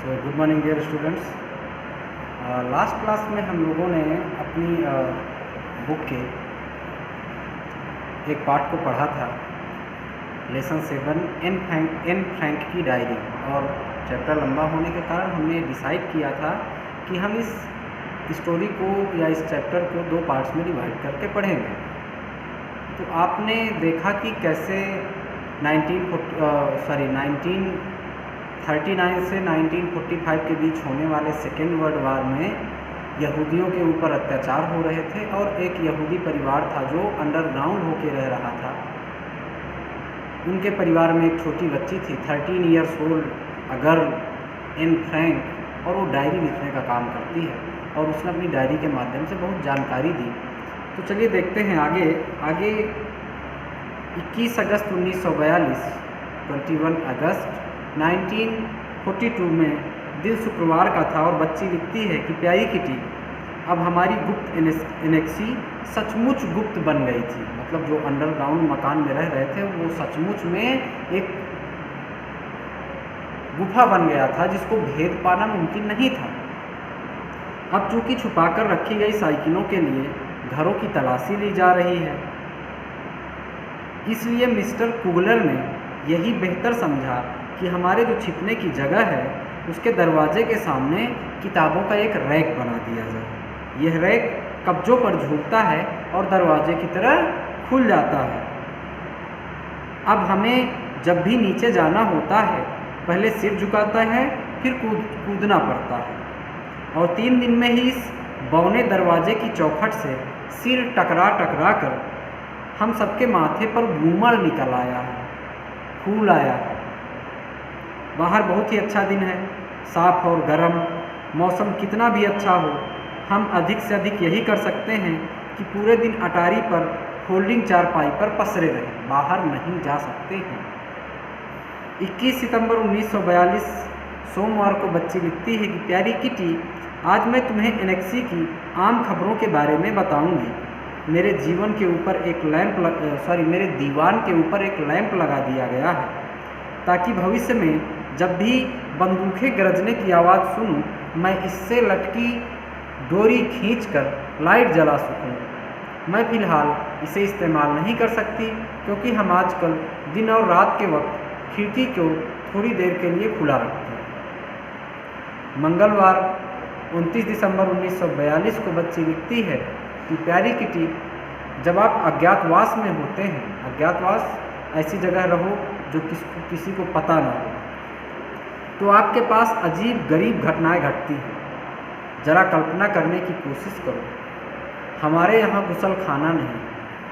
Good morning dear students. Last class में हम लोगों ने अपनी बुक के एक पार्ट को पढ़ा था, लेसन 7 एन फ्रैंक की डायरी, और चैप्टर लंबा होने के कारण हमने डिसाइड किया था कि हम इस स्टोरी को या इस चैप्टर को 2 पार्ट्स में डिवाइड करके पढ़ेंगे। तो आपने देखा कि कैसे 1939 से 1945 के बीच होने वाले सेकेंड वर्ल्ड वार में यहूदियों के ऊपर अत्याचार हो रहे थे, और एक यहूदी परिवार था जो अंडरग्राउंड होके रह रहा था। उनके परिवार में एक छोटी बच्ची थी, 13 years old girl Anne Frank, और वो डायरी लिखने का काम करती है, और उसने अपनी डायरी के माध्यम से बहुत जानकारी दी। तो चलिए देखते हैं आगे। 21 अगस्त 1942, 21 अगस्त 1942 में दिन शुक्रवार का था, और बच्ची लिखती है कि प्यारी किटी, अब हमारी गुप्त एनेक्सी सचमुच गुप्त बन गई थी। मतलब जो अंडरग्राउंड मकान में रह रहे थे वो सचमुच में एक गुफा बन गया था जिसको भेद पाना मुमकिन नहीं था। अब चूंकि छुपाकर रखी गई साइकिलों के लिए घरों की तलाशी ली जा रही है, इसलिए मिस्टर कुगलर ने यही बेहतर समझा कि हमारे जो छिपने की जगह है उसके दरवाजे के सामने किताबों का एक रैक बना दिया जाए। यह रैक कब्जों पर झुकता है और दरवाजे की तरह खुल जाता है। अब हमें जब भी नीचे जाना होता है पहले सिर झुकाता है, फिर कूदना पड़ता है, और 3 दिन में ही इस बौने दरवाजे की चौखट से सिर टकरा कर हम सबके माथे पर घूमड़ निकल आया है, फूल आया है। बाहर बहुत ही अच्छा दिन है, साफ और गर्म। मौसम कितना भी अच्छा हो, हम अधिक से अधिक यही कर सकते हैं कि पूरे दिन अटारी पर फोल्डिंग चारपाई पर पसरे रहें, बाहर नहीं जा सकते हैं। 21 सितंबर 1942 सोमवार को बच्ची लिखती है कि प्यारी किटी, आज मैं तुम्हें एनेक्सी की आम खबरों के बारे में बताऊंगी। मेरे दीवान के ऊपर एक लैंप लगा दिया गया है, ताकि भविष्य में जब भी बंदूकें गरजने की आवाज़ सुनूं, मैं इससे लटकी डोरी खींचकर लाइट जला सकूं। मैं फ़िलहाल इसे इस्तेमाल नहीं कर सकती, क्योंकि हम आजकल दिन और रात के वक्त खिड़की को थोड़ी देर के लिए खुला रखते हैं। मंगलवार 29 दिसंबर 1942 को बच्ची लिखती है कि प्यारी किटी, जब आप अज्ञातवास में होते हैं, अज्ञातवास ऐसी जगह रहो जो किसी को पता ना हो, तो आपके पास अजीब गरीब घटनाएं घटती हैं। ज़रा कल्पना करने की कोशिश करो। हमारे यहाँ गुसल खाना नहीं,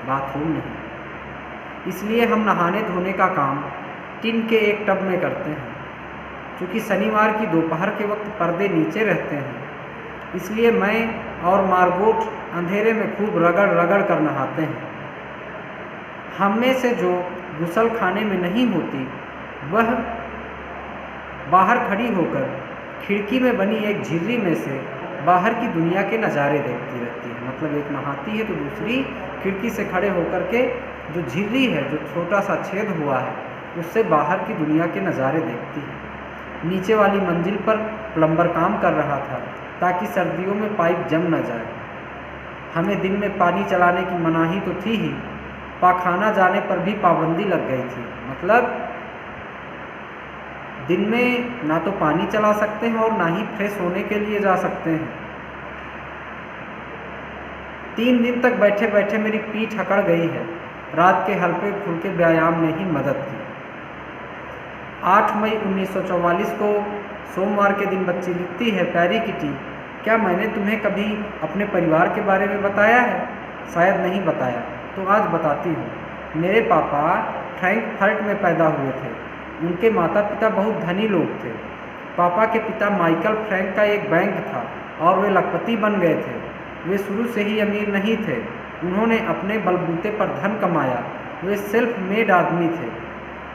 बाथरूम नहीं, इसलिए हम नहाने धोने का काम टिन के एक टब में करते हैं। चूँकि शनिवार की दोपहर के वक्त पर्दे नीचे रहते हैं, इसलिए मैं और मार्गोट अंधेरे में खूब रगड़ कर नहाते हैं। हम में से जो गुसल खाने में नहीं होती, वह बाहर खड़ी होकर खिड़की में बनी एक झिर्री में से बाहर की दुनिया के नज़ारे देखती रहती है। मतलब एक नहाती है तो दूसरी खिड़की से खड़े होकर के जो झिर्री है, जो छोटा सा छेद हुआ है, उससे बाहर की दुनिया के नज़ारे देखती है। नीचे वाली मंजिल पर प्लम्बर काम कर रहा था ताकि सर्दियों में पाइप जम न जाए। हमें दिन में पानी चलाने की मनाही तो थी ही, पाखाना जाने पर भी पाबंदी लग गई थी। मतलब दिन में ना तो पानी चला सकते हैं और ना ही फ्रेश होने के लिए जा सकते हैं। 3 दिन तक बैठे बैठे मेरी पीठ अकड़ गई है। रात के हल्के फुल्के व्यायाम ने ही मदद की। 8 मई 1944 को सोमवार के दिन बच्ची लिखती है, प्यारी किटी, क्या मैंने तुम्हें कभी अपने परिवार के बारे में बताया है? शायद नहीं बताया, तो आज बताती हूँ। मेरे पापा फ्रैंकफर्ट में पैदा हुए थे। उनके माता पिता बहुत धनी लोग थे। पापा के पिता माइकल फ्रैंक का एक बैंक था और वे लखपति बन गए थे। वे शुरू से ही अमीर नहीं थे, उन्होंने अपने बलबूते पर धन कमाया। वे सेल्फ मेड आदमी थे।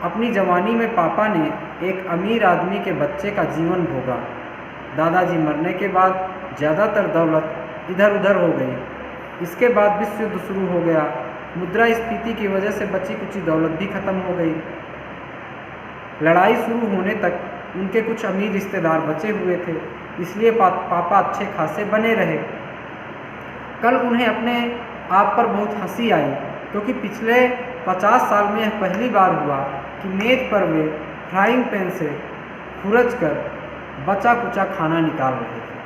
अपनी जवानी में पापा ने एक अमीर आदमी के बच्चे का जीवन भोगा। दादाजी मरने के बाद ज़्यादातर दौलत इधर उधर हो गई। इसके बाद विश्व युद्ध शुरू हो गया। मुद्रास्फीति की वजह से बची कुची दौलत भी खत्म हो गई। लड़ाई शुरू होने तक उनके कुछ अमीर रिश्तेदार बचे हुए थे, इसलिए पापा अच्छे खासे बने रहे। कल उन्हें अपने आप पर बहुत हंसी आई, क्योंकि पिछले 50 साल में यह पहली बार हुआ कि मेज पर वे फ्राइंग पैन से खुरच कर बचा कुचा खाना निकाल रहे थे।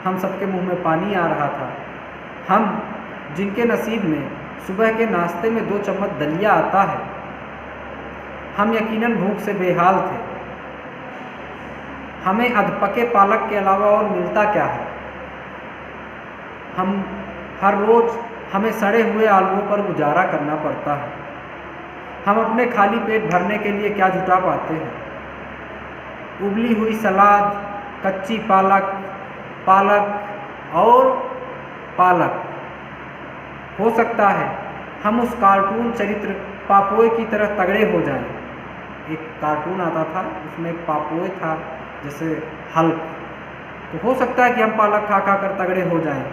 हम सबके मुंह में पानी आ रहा था। हम जिनके नसीब में सुबह के नाश्ते में 2 चम्मच दलिया आता है, हम यकीनन भूख से बेहाल थे। हमें अधपके पालक के अलावा और मिलता क्या है? हम हर रोज़ हमें सड़े हुए आलूओं पर गुजारा करना पड़ता है। हम अपने खाली पेट भरने के लिए क्या जुटा पाते हैं? उबली हुई सलाद, कच्ची पालक, पालक और पालक। हो सकता है हम उस कार्टून चरित्र पापोए की तरह तगड़े हो जाएं। एक कार्टून आता था, उसमें एक पापोए था जैसे हल्क। तो हो सकता है कि हम पालक खा खा कर तगड़े हो जाएं,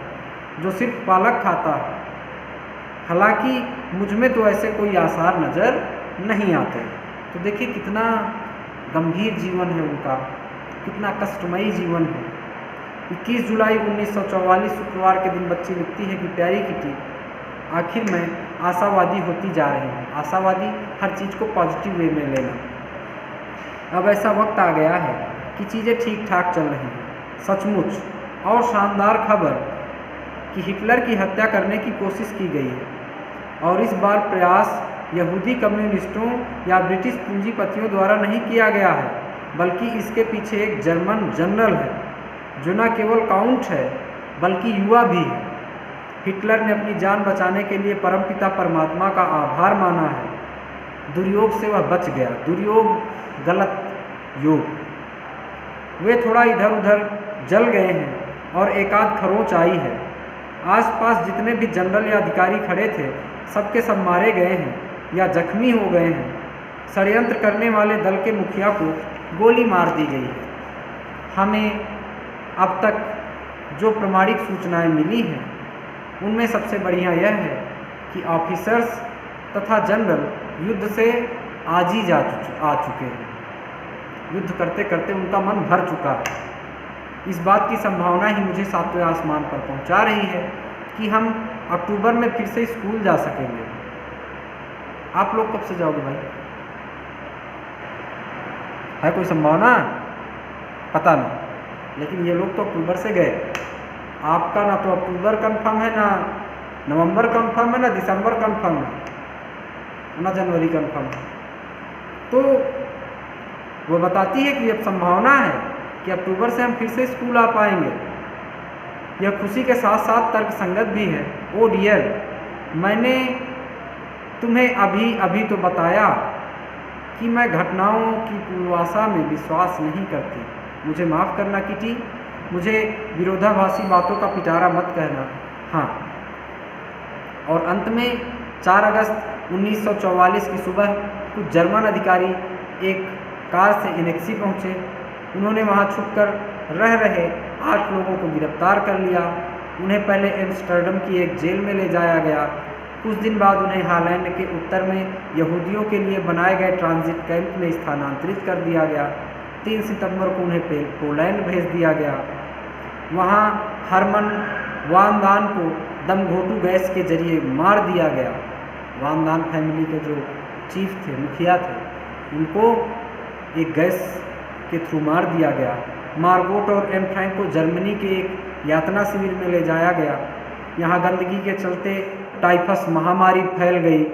जो सिर्फ पालक खाता है। हालांकि मुझ में तो ऐसे कोई आसार नज़र नहीं आते। तो देखिए कितना गंभीर जीवन है उनका, कितना कष्टमयी जीवन है। 21 जुलाई 1944 शुक्रवार के दिन बच्ची लिखती है कि प्यारी किटी, आखिर मैं आशावादी होती जा रही हूँ। आशावादी, हर चीज़ को पॉजिटिव वे में लेना। अब ऐसा वक्त आ गया है कि चीज़ें ठीक ठाक चल रही हैं। सचमुच और शानदार खबर कि हिटलर की हत्या करने की कोशिश की गई है, और इस बार प्रयास यहूदी कम्युनिस्टों या ब्रिटिश पूंजीपतियों द्वारा नहीं किया गया है, बल्कि इसके पीछे एक जर्मन जनरल है जो न केवल काउंट है बल्कि युवा भी है। हिटलर ने अपनी जान बचाने के लिए परमपिता परमात्मा का आभार माना है। दुर्योग से वह बच गया। दुर्योग, गलत योग। वे थोड़ा इधर उधर जल गए हैं और एकाध खरोंच आई है। आसपास जितने भी जनरल या अधिकारी खड़े थे, सबके सब मारे गए हैं या जख्मी हो गए हैं। षड्यंत्र करने वाले दल के मुखिया को गोली मार दी गई है। हमें अब तक जो प्रमाणिक सूचनाएं मिली हैं, उनमें सबसे बढ़िया यह है कि ऑफिसर्स तथा जनरल युद्ध से आजीज आ चुके हैं। युद्ध करते करते उनका मन भर चुका है। इस बात की संभावना ही मुझे 7वें आसमान पर पहुंचा रही है कि हम अक्टूबर में फिर से स्कूल जा सकेंगे। आप लोग कब से जाओगे भाई? है कोई संभावना? पता नहीं, लेकिन ये लोग तो अक्टूबर से गए। आपका ना तो अक्टूबर कंफर्म है, ना नवंबर कंफर्म है, ना दिसंबर कंफर्म है, ना जनवरी कंफर्म है। तो वो बताती है कि अब संभावना है कि अक्टूबर से हम फिर से स्कूल आ पाएंगे। यह खुशी के साथ साथ तर्क संगत भी है। ओ डियर, मैंने तुम्हें अभी अभी तो बताया कि मैं घटनाओं की पूर्वाशा में विश्वास नहीं करती। मुझे माफ़ करना किटी, मुझे विरोधाभासी बातों का पिटारा मत कहना। हाँ, और अंत में 4 अगस्त 1944 की सुबह कुछ जर्मन अधिकारी एक कार से एनेक्सी पहुँचे। उन्होंने वहाँ छुपकर रह रहे 8 लोगों को गिरफ्तार कर लिया। उन्हें पहले एम्स्टर्डम की एक जेल में ले जाया गया। कुछ दिन बाद उन्हें हालैंड के उत्तर में यहूदियों के लिए बनाए गए ट्रांजिट कैंप में स्थानांतरित कर दिया गया। 3 सितंबर को उन्हें पोलैंड भेज दिया गया। वहाँ हरमन वान दान को दमघोटू गैस के जरिए मार दिया गया। वान दान फैमिली के जो चीफ थे, मुखिया थे, उनको एक गैस के थ्रू मार दिया गया। मार्गोट और एम फ्रैंक को जर्मनी के एक यातना शिविर में ले जाया गया। यहाँ गंदगी के चलते टाइफस महामारी फैल गई।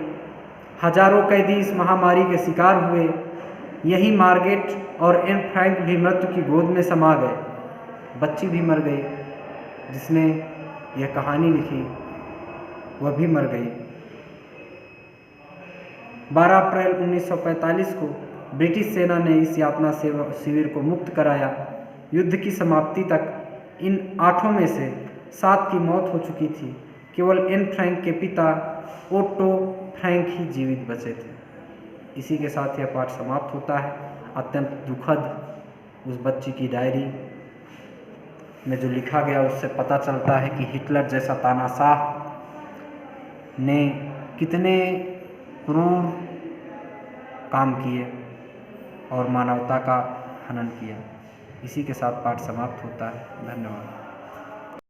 हजारों कैदी इस महामारी के शिकार हुए। यही मार्गेट और एन फ्रैंक भी मृत्यु की गोद में समा गए। बच्ची भी मर गई, जिसने यह कहानी लिखी, वह भी मर गई। 12 अप्रैल 1945 को ब्रिटिश सेना ने इस यातना शिविर को मुक्त कराया। युद्ध की समाप्ति तक इन 8 में से 7 की मौत हो चुकी थी। केवल एन फ्रैंक के पिता ओटो फ्रैंक ही जीवित बचे थे। इसी के साथ यह पाठ समाप्त होता है। अत्यंत दुखद उस बच्ची की डायरी में जो लिखा गया, उससे पता चलता है कि हिटलर जैसा तानाशाह ने कितने क्रूर काम किए। और मानवता का हनन किया। इसी के साथ पाठ समाप्त होता है। धन्यवाद।